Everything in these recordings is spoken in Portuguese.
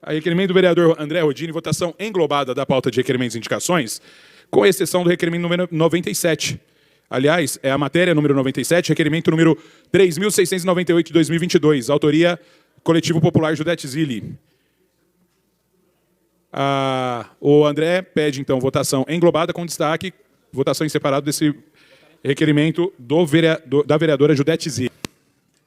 Requerimento do vereador André Rodini, votação englobada da pauta de requerimentos e indicações, com exceção do requerimento número 97. Aliás, é a matéria número 97, requerimento número 3.698 de 2022, autoria Coletivo Popular Judete Zilli. O André pede, então, votação englobada com destaque, votação em separado desse requerimento da vereadora Judete Zilli.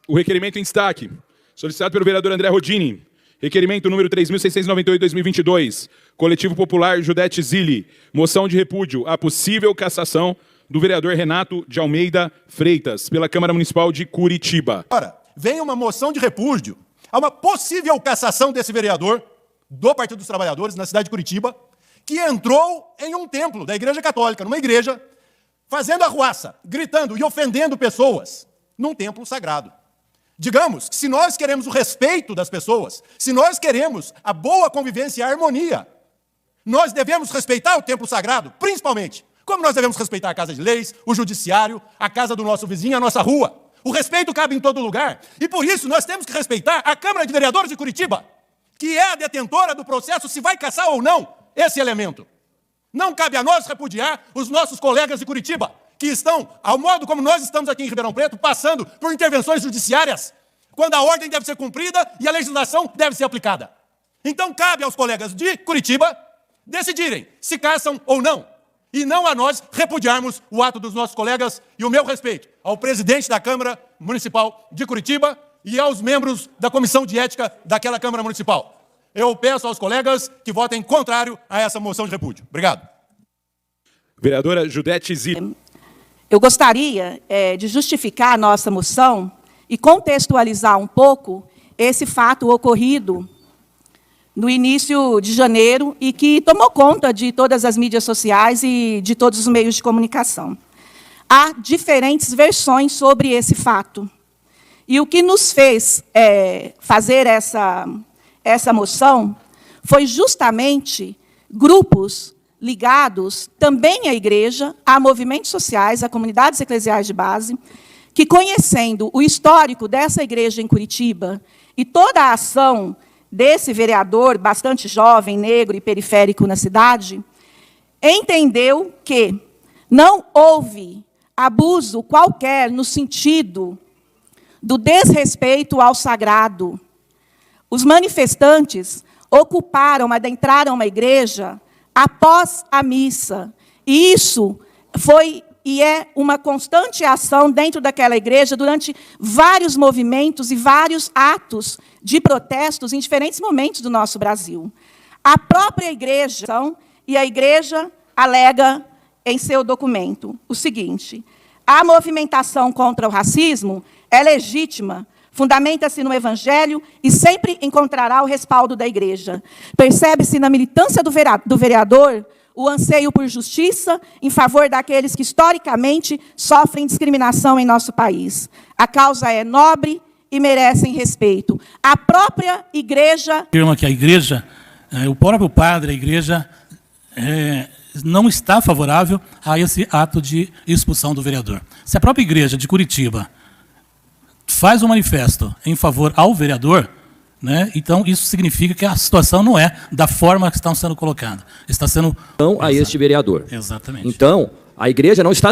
O requerimento em destaque, solicitado pelo vereador André Rodini, requerimento número 3.698 de 2022, Coletivo Popular Judete Zilli, moção de repúdio à possível cassação do vereador Renato de Almeida Freitas, pela Câmara Municipal de Curitiba. Ora, vem uma moção de repúdio a uma possível cassação desse vereador do Partido dos Trabalhadores, na cidade de Curitiba, que entrou em um templo da Igreja Católica, numa igreja, fazendo arruaça, gritando e ofendendo pessoas num templo sagrado. Digamos que se nós queremos o respeito das pessoas, se nós queremos a boa convivência e a harmonia, nós devemos respeitar o templo sagrado, principalmente, como nós devemos respeitar a Casa de Leis, o Judiciário, a casa do nosso vizinho, a nossa rua. O respeito cabe em todo lugar. E por isso nós temos que respeitar a Câmara de Vereadores de Curitiba, que é a detentora do processo se vai cassar ou não esse elemento. Não cabe a nós repudiar os nossos colegas de Curitiba, que estão, ao modo como nós estamos aqui em Ribeirão Preto, passando por intervenções judiciárias, quando a ordem deve ser cumprida e a legislação deve ser aplicada. Então cabe aos colegas de Curitiba decidirem se caçam ou não, e não a nós repudiarmos o ato dos nossos colegas, e o meu respeito ao presidente da Câmara Municipal de Curitiba e aos membros da Comissão de Ética daquela Câmara Municipal. Eu peço aos colegas que votem contrário a essa moção de repúdio. Obrigado. Vereadora Judete Zilli. Eu gostaria de justificar a nossa moção e contextualizar um pouco esse fato ocorrido no início de janeiro e que tomou conta de todas as mídias sociais e de todos os meios de comunicação. Há diferentes versões sobre esse fato. E o que nos fez fazer essa moção foi justamente grupos ligados também à igreja, a movimentos sociais, a comunidades eclesiais de base, que, conhecendo o histórico dessa igreja em Curitiba e toda a ação desse vereador bastante jovem, negro e periférico na cidade, entendeu que não houve abuso qualquer no sentido do desrespeito ao sagrado. Os manifestantes adentraram uma igreja após a missa. E isso foi e é uma constante ação dentro daquela igreja durante vários movimentos e vários atos de protestos em diferentes momentos do nosso Brasil. A própria igreja, e a igreja alega em seu documento o seguinte: a movimentação contra o racismo é legítima, fundamenta-se no Evangelho e sempre encontrará o respaldo da igreja. Percebe-se na militância do vereador o anseio por justiça em favor daqueles que, historicamente, sofrem discriminação em nosso país. A causa é nobre e merecem respeito. A própria igreja... Afirma que a igreja, o próprio padre, a igreja, não está favorável a esse ato de expulsão do vereador. Se a própria igreja de Curitiba faz um manifesto em favor ao vereador, né, então isso significa que a situação não é da forma que está sendo colocada. Está sendo... Então, a este vereador. Exatamente. Então, a igreja não está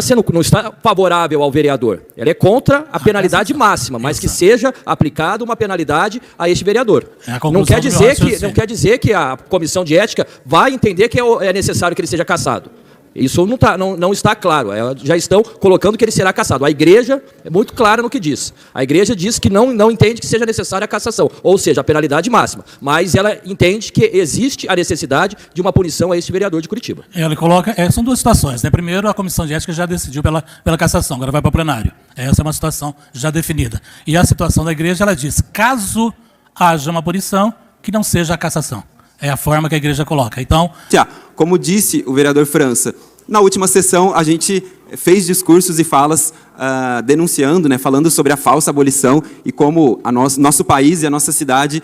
favorável ao vereador. Ela é contra a penalidade máxima, mas que seja aplicada uma penalidade a este vereador. Não quer dizer que a comissão de ética vai entender que é necessário que ele seja cassado. Isso não está claro. Já estão colocando que ele será cassado. A igreja é muito clara no que diz. A igreja diz que não entende que seja necessária a cassação, ou seja, a penalidade máxima. Mas ela entende que existe a necessidade de uma punição a este vereador de Curitiba. Ela coloca... são duas situações, né? Primeiro, a comissão de ética já decidiu pela cassação, agora vai para o plenário. Essa é uma situação já definida. E a situação da igreja, ela diz, caso haja uma punição, que não seja a cassação. É a forma que a igreja coloca. Então, como disse o vereador França, na última sessão a gente fez discursos e falas denunciando, né, falando sobre a falsa abolição e como nosso país e a nossa cidade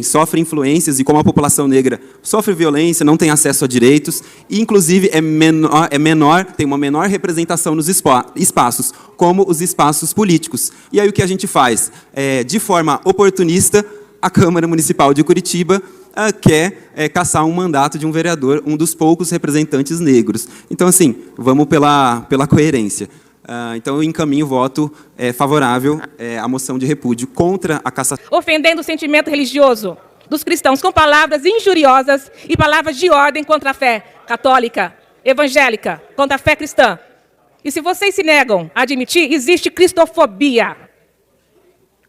sofre influências e como a população negra sofre violência, não tem acesso a direitos e, inclusive, tem uma menor representação nos espaços, como os espaços políticos. E aí o que a gente faz? De forma oportunista, a Câmara Municipal de Curitiba quer cassar um mandato de um vereador, um dos poucos representantes negros. Então, assim, vamos pela coerência. Então, eu encaminho o voto favorável à moção de repúdio contra a cassação. Ofendendo o sentimento religioso dos cristãos com palavras injuriosas e palavras de ordem contra a fé católica, evangélica, contra a fé cristã. E se vocês se negam a admitir, existe cristofobia.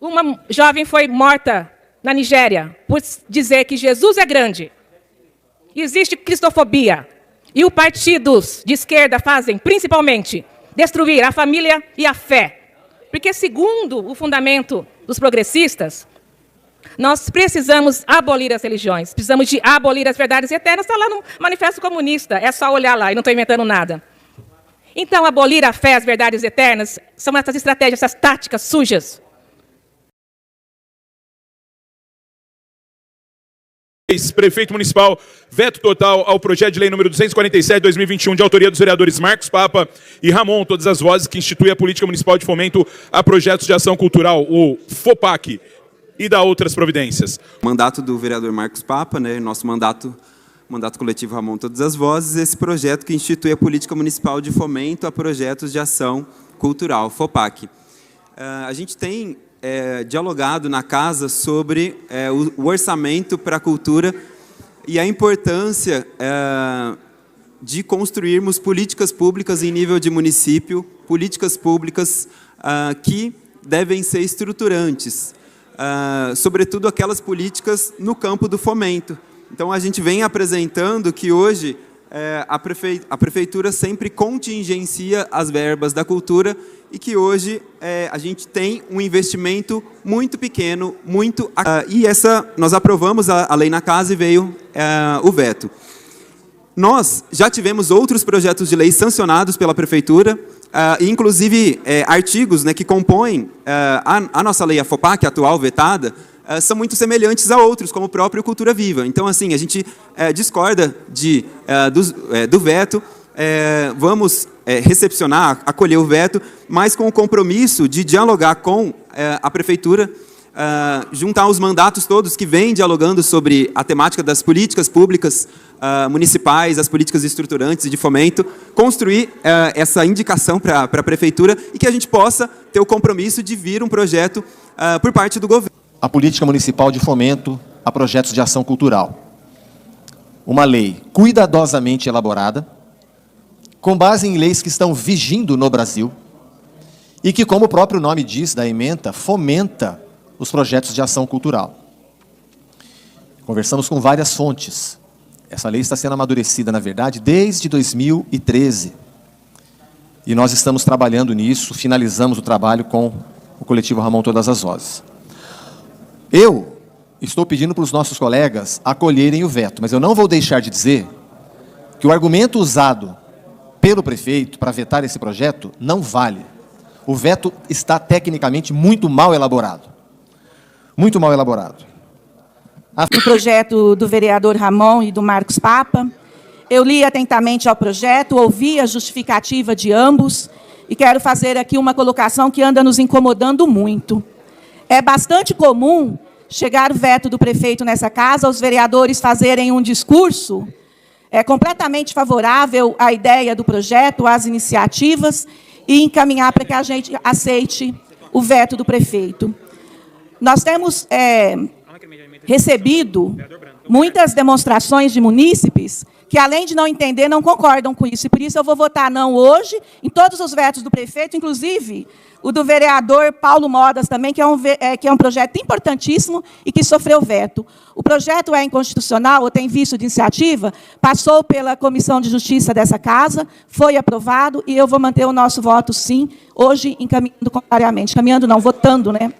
Uma jovem foi morta na Nigéria por dizer que Jesus é grande. Existe cristofobia. E os partidos de esquerda fazem, principalmente, destruir a família e a fé. Porque, segundo o fundamento dos progressistas, nós precisamos abolir as religiões, precisamos de abolir as verdades eternas. Está lá no Manifesto Comunista, é só olhar lá, e não estou inventando nada. Então, abolir a fé, as verdades eternas, são essas estratégias, essas táticas sujas. Prefeito Municipal, veto total ao projeto de lei número 247/2021, de autoria dos vereadores Marcos Papa e Ramon, todas as vozes, que institui a Política Municipal de Fomento a Projetos de Ação Cultural, o FOPAC, e da outras providências. Mandato do vereador Marcos Papa, né, nosso mandato coletivo Ramon, todas as vozes, esse projeto que institui a Política Municipal de Fomento a Projetos de Ação Cultural, FOPAC. A gente tem dialogado na casa sobre o orçamento para a cultura e a importância de construirmos políticas públicas em nível de município, políticas públicas que devem ser estruturantes, sobretudo aquelas políticas no campo do fomento. Então, a gente vem apresentando que hoje a prefeitura sempre contingencia as verbas da cultura e que hoje a gente tem um investimento muito pequeno, nós aprovamos a lei na casa e veio o veto. Nós já tivemos outros projetos de lei sancionados pela prefeitura, inclusive artigos, né, que compõem a nossa lei, a FOPAC, atual vetada, são muito semelhantes a outros, como o próprio Cultura Viva. Então, assim, a gente discorda do veto, vamos recepcionar, acolher o veto, mas com o compromisso de dialogar com a prefeitura, juntar os mandatos todos que vêm dialogando sobre a temática das políticas públicas municipais, as políticas estruturantes e de fomento, construir essa indicação para a prefeitura e que a gente possa ter o compromisso de vir um projeto por parte do governo. A Política Municipal de Fomento a Projetos de Ação Cultural. Uma lei cuidadosamente elaborada, com base em leis que estão vigindo no Brasil e que, como o próprio nome diz da ementa, fomenta os projetos de ação cultural. Conversamos com várias fontes. Essa lei está sendo amadurecida, na verdade, desde 2013. E nós estamos trabalhando nisso, finalizamos o trabalho com o coletivo Ramon Todas as Vozes. Eu estou pedindo para os nossos colegas acolherem o veto, mas eu não vou deixar de dizer que o argumento usado pelo prefeito para vetar esse projeto não vale. O veto está tecnicamente muito mal elaborado. Muito mal elaborado. O projeto do vereador Ramon e do Marcos Papa. Eu li atentamente ao projeto, ouvi a justificativa de ambos e quero fazer aqui uma colocação que anda nos incomodando muito. É bastante comum chegar o veto do prefeito nessa casa, os vereadores fazerem um discurso completamente favorável à ideia do projeto, às iniciativas, e encaminhar para que a gente aceite o veto do prefeito. Nós temos recebido muitas demonstrações de munícipes que, além de não entender, não concordam com isso. E por isso eu vou votar não hoje em todos os vetos do prefeito, inclusive o do vereador Paulo Modas também, que é um projeto importantíssimo e que sofreu veto. O projeto é inconstitucional, ou tem vício de iniciativa, passou pela Comissão de Justiça dessa casa, foi aprovado, e eu vou manter o nosso voto, sim, hoje encaminhando contrariamente. Caminhando não, votando, né?